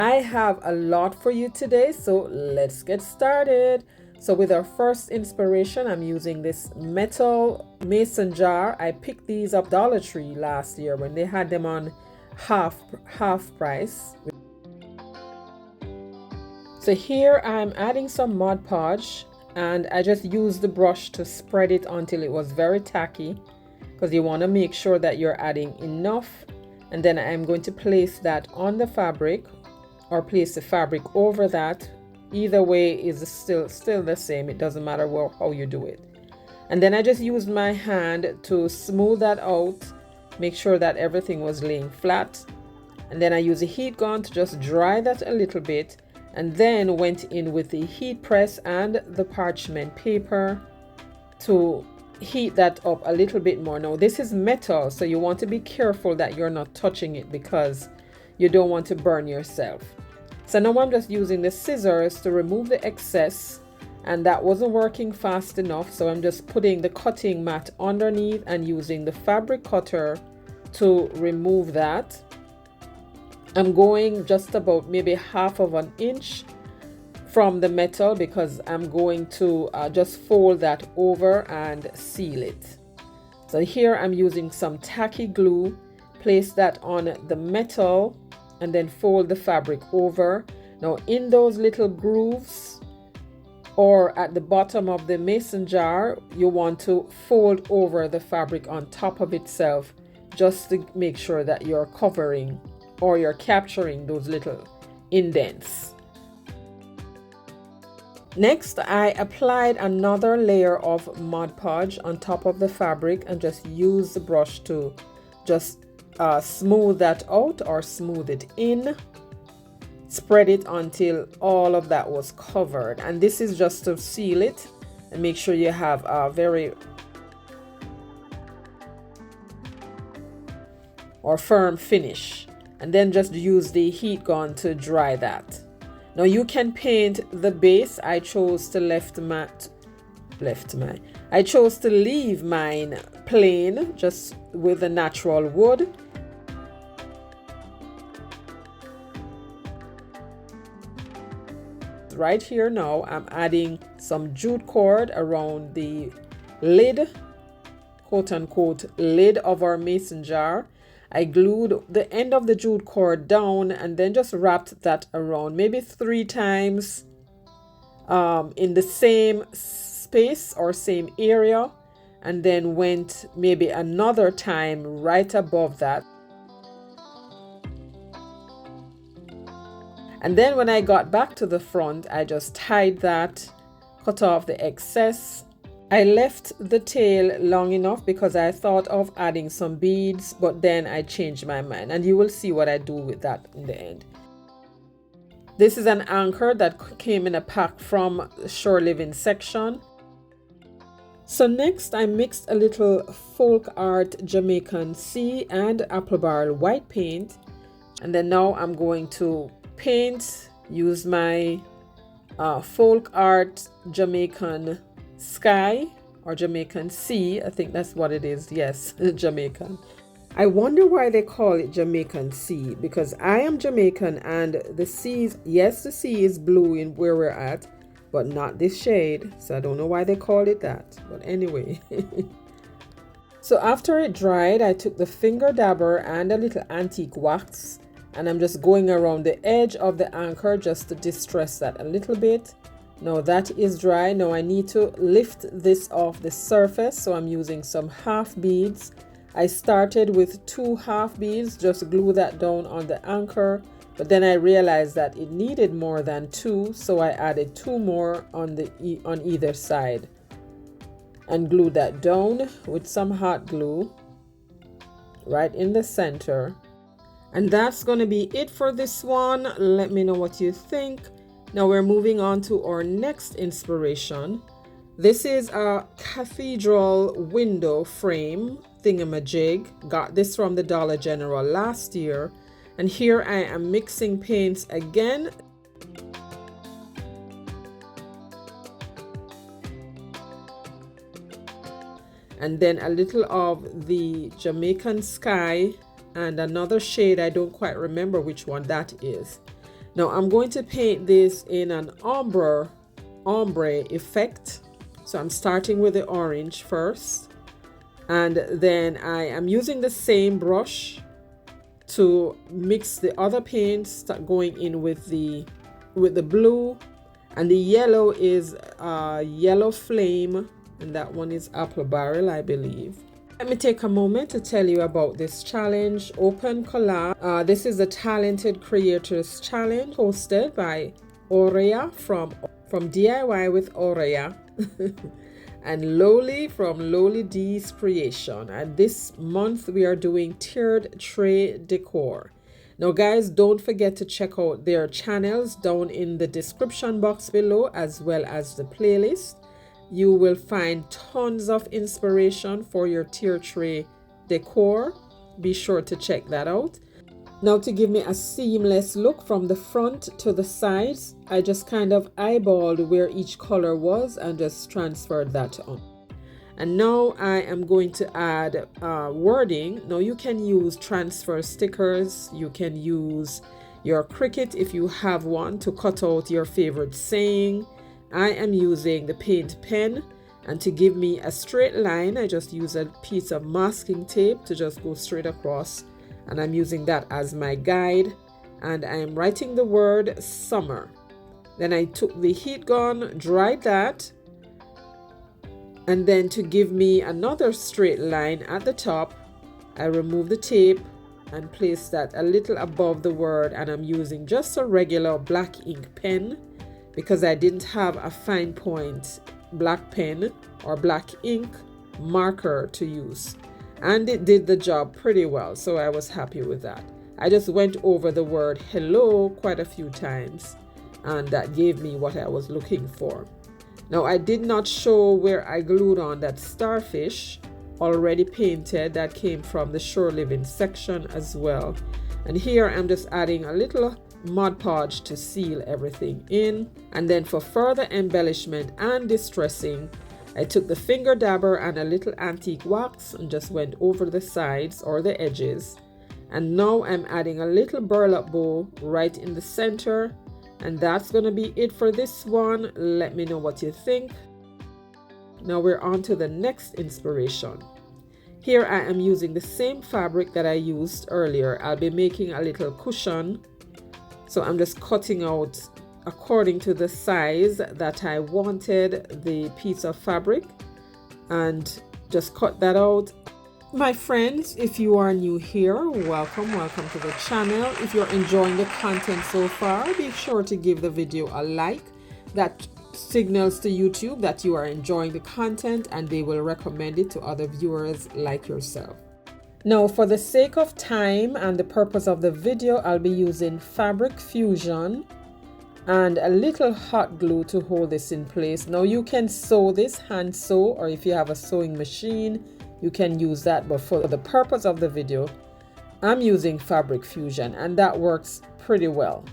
I have a lot for you today, so let's get started. So with our first inspiration, I'm using this metal mason jar. I picked these up Dollar Tree last year when they had them on half price. So here I'm adding some Mod Podge, and I just used the brush to spread it until it was very tacky, because you want to make sure that you're adding enough. And then I'm going to place that on the fabric, or place the fabric over that. Either way is still the same. It doesn't matter how you do it. And then I just used my hand to smooth that out, make sure that everything was laying flat. And then I used a heat gun to just dry that a little bit, and then went in with the heat press and the parchment paper to heat that up a little bit more. Now this is metal, so you want to be careful that you're not touching it because you don't want to burn yourself. So now I'm just using the scissors to remove the excess, and that wasn't working fast enough, so I'm just putting the cutting mat underneath and using the fabric cutter to remove that. I'm going just about maybe half of an inch from the metal because I'm going to just fold that over and seal it. So here I'm using some tacky glue, place that on the metal and then fold the fabric over. Now in those little grooves or at the bottom of the mason jar, you want to fold over the fabric on top of itself, just to make sure that you're covering or you're capturing those little indents. Next, I applied another layer of Mod Podge on top of the fabric and just used the brush to just smooth that out or smooth it in. Spread it until all of that was covered, and this is just to seal it and make sure you have a very firm finish. And then just use the heat gun to dry that. Now you can paint the base. I chose to I chose to leave mine plain, just with the natural wood. Right here now I'm adding some jute cord around the lid, quote unquote lid of our mason jar. I glued the end of the jute cord down and then just wrapped that around maybe 3 times in the same space or same area, and then went maybe another time right above that. And then when I got back to the front, I just tied that, cut off the excess. I left the tail long enough because I thought of adding some beads, but then I changed my mind, and you will see what I do with that in the end. This is an anchor that came in a pack from the Shore Living section. So next I mixed a little Folkart Jamaican Sea and apple barrel white paint, and then now I'm going to paint, use my Folkart Jamaican Sky or Jamaican Sea, I think that's what it is. Yes, Jamaican. I wonder why they call it Jamaican Sea, because I am Jamaican and the sea is blue in where we're at, but not this shade, so I don't know why they call it that, but anyway. So after it dried, I took the finger dabber and a little antique wax, and I'm just going around the edge of the anchor just to distress that a little bit. Now that is dry. Now I need to lift this off the surface, so I'm using some half beads. I started with 2 half beads, just glue that down on the anchor, but then I realized that it needed more than 2, so I added 2 more on either side and glued that down with some hot glue right in the center. And that's going to be it for this one. Let me know what you think. Now we're moving on to our next inspiration. This is a cathedral window frame thingamajig. Got this from the Dollar General last year. And here I am mixing paints again. And then a little of the Jamaican Sky and another shade. I don't quite remember which one that is. Now I'm going to paint this in an ombre effect. So I'm starting with the orange first, and then I am using the same brush to mix the other paints, going in with the blue, and the yellow is yellow flame, and that one is apple barrel, I believe. Let me take a moment to tell you about this challenge, Open Collab. This is a Talented Creators Challenge hosted by Aurea from DIY with Aurea and Lowly from Lowly D's Creation. And this month we are doing tiered tray decor. Now guys, don't forget to check out their channels down in the description box below, as well as the playlist. You will find tons of inspiration for your tier tray decor. Be sure to check that out. Now, to give me a seamless look from the front to the sides, I just kind of eyeballed where each color was and just transferred that on. And now I am going to add wording. Now you can use transfer stickers. You can use your Cricut if you have one to cut out your favorite saying. I am using the paint pen, and to give me a straight line, I just use a piece of masking tape to just go straight across, and I'm using that as my guide, and I'm writing the word summer. Then I took the heat gun, dried that, and then to give me another straight line at the top, I remove the tape and place that a little above the word, and I'm using just a regular black ink pen because I didn't have a fine point black pen or black ink marker to use, and it did the job pretty well, so I was happy with that. I just went over the word hello quite a few times, and that gave me what I was looking for. Now I did not show where I glued on that starfish already painted that came from the Shore Living section as well, and here I'm just adding a little Mod Podge to seal everything in. And then for further embellishment and distressing, I took the finger dabber and a little antique wax and just went over the sides or the edges. And now I'm adding a little burlap bow right in the center, and that's going to be it for this one. Let me know what you think. Now we're on to the next inspiration. Here I am using the same fabric that I used earlier. I'll be making a little cushion. So I'm just cutting out according to the size that I wanted the piece of fabric, and just cut that out. My friends, if you are new here, welcome to the channel. If you're enjoying the content so far, be sure to give the video a like. That signals to YouTube that you are enjoying the content, and they will recommend it to other viewers like yourself. Now, for the sake of time and the purpose of the video, I'll be using Fabric Fusion and a little hot glue to hold this in place. Now you can sew this, hand sew, or if you have a sewing machine, you can use that, but for the purpose of the video, I'm using Fabric Fusion, and that works pretty well.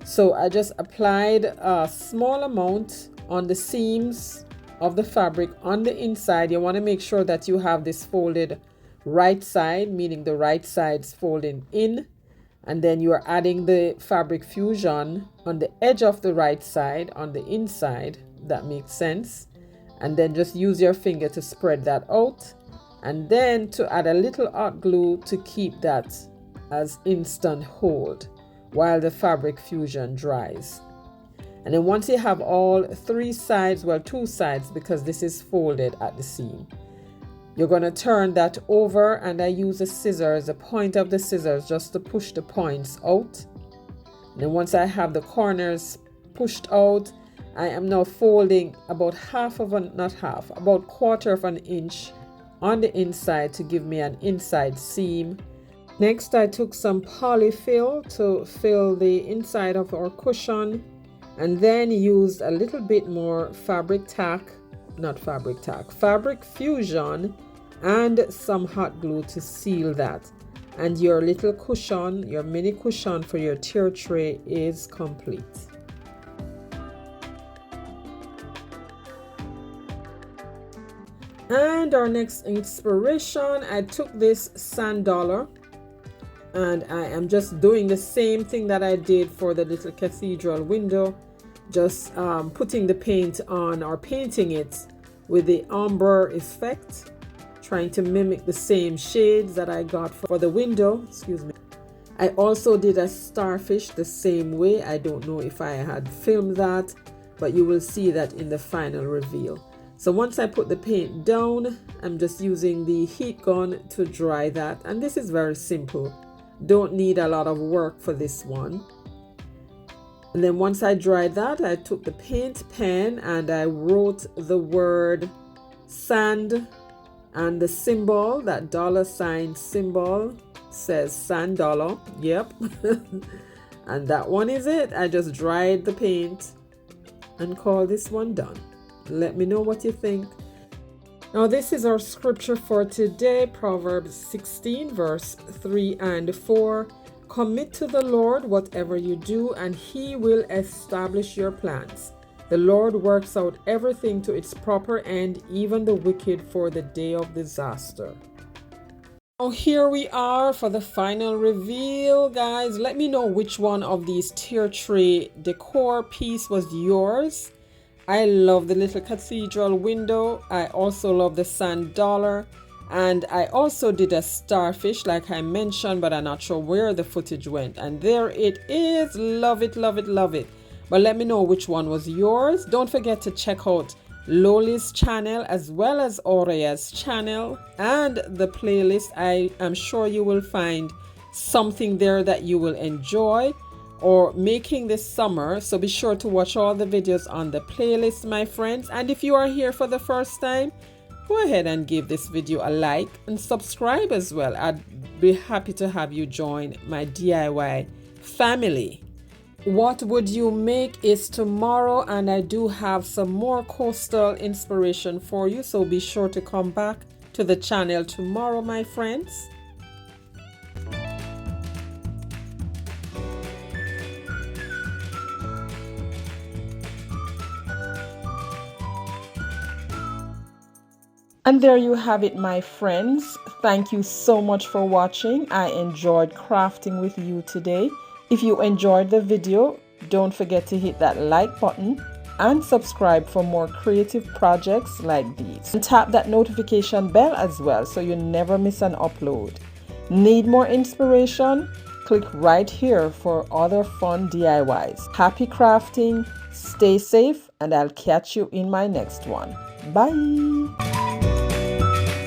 So I just applied a small amount on the seams of the fabric on the inside. You want to make sure that you have this folded right side, meaning the right side's folding in, and then you are adding the Fabric Fusion on the edge of the right side on the inside. That makes sense. And then just use your finger to spread that out, and then to add a little hot glue to keep that as instant hold while the Fabric Fusion dries. And then once you have all three sides, well, two sides, because this is folded at the seam, you're going to turn that over, and I use the scissors, the point of the scissors, just to push the points out. And then once I have the corners pushed out, I am now folding about about quarter of an inch on the inside to give me an inside seam. Next, I took some polyfill to fill the inside of our cushion, and then used a little bit more Fabric Fusion and some hot glue to seal that. And your little cushion, your mini cushion for your tier tray is complete. And our next inspiration, I took this sand dollar and I am just doing the same thing that I did for the little cathedral window, just putting the paint on, or painting it with the ombre effect, trying to mimic the same shades that I got for the window. Excuse me. I also did a starfish the same way. I don't know if I had filmed that, but you will see that in the final reveal. So once I put the paint down, I'm just using the heat gun to dry that, and this is very simple. Don't need a lot of work for this one. And then once I dried that, I took the paint pen and I wrote the word sand, and the symbol, that $ symbol, says sand dollar. Yep. And that one is it. I just dried the paint and call this one done. Let me know what you think. Now this is our scripture for today, Proverbs 16 verse 3 and 4. Commit to the Lord whatever you do, and he will establish your plans. The Lord works out everything to its proper end, even the wicked for the day of disaster. Now here we are for the final reveal, guys. Let me know which one of these tier tray decor piece was yours. I love the little cathedral window. I also love the sand dollar. And I also did a starfish like I mentioned, but I'm not sure where the footage went. And there it is. Love it, love it, love it. But let me know which one was yours. Don't forget to check out Loli's channel as well as Aurea's channel and the playlist. I am sure you will find something there that you will enjoy or making this summer. So be sure to watch all the videos on the playlist, my friends. And if you are here for the first time, go ahead and give this video a like and subscribe as well. I'd be happy to have you join my DIY family. What would you make is tomorrow, and I do have some more coastal inspiration for you, so be sure to come back to the channel tomorrow, my friends. And there you have it, my friends. Thank you so much for watching. I enjoyed crafting with you today. If you enjoyed the video, don't forget to hit that like button and subscribe for more creative projects like these. And tap that notification bell as well so you never miss an upload. Need more inspiration? Click right here for other fun DIYs. Happy crafting, stay safe, and I'll catch you in my next one. Bye!